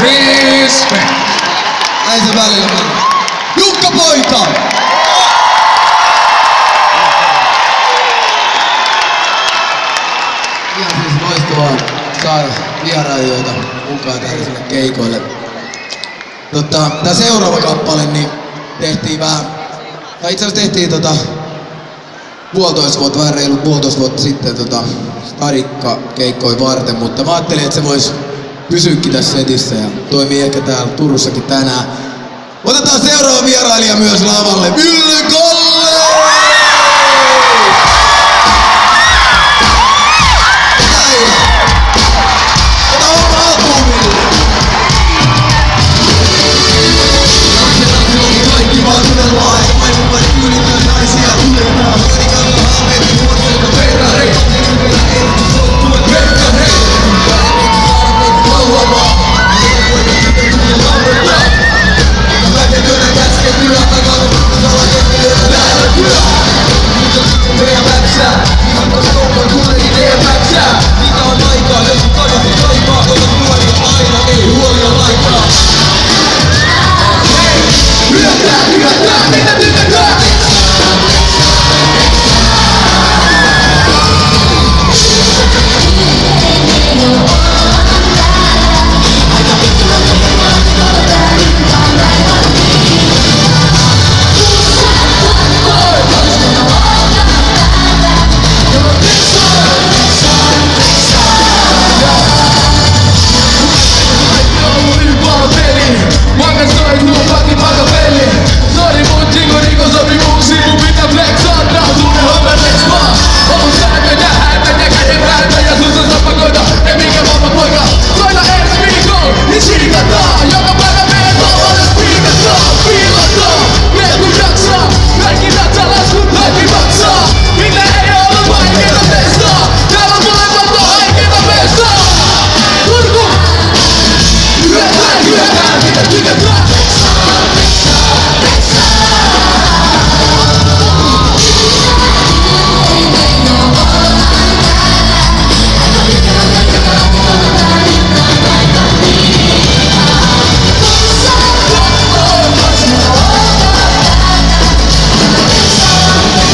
Respect! Näin se välillä meni. Jukka Poika! Ihan siis loistavaa saada vierailijoita mukaan tällaisille keikoille. Tää seuraava kappale niin tehtiin vähän, tai itse asiassa tehtiin vähän reilu puolitoista vuotta sitten Stadikka keikkoi varten, mutta mä ajattelin, että se vois pysyäkin tässä setissä ja toimii ehkä täällä Turussakin tänään. Otetaan seuraava vierailija myös lavalle, Ville Kalle! Näin!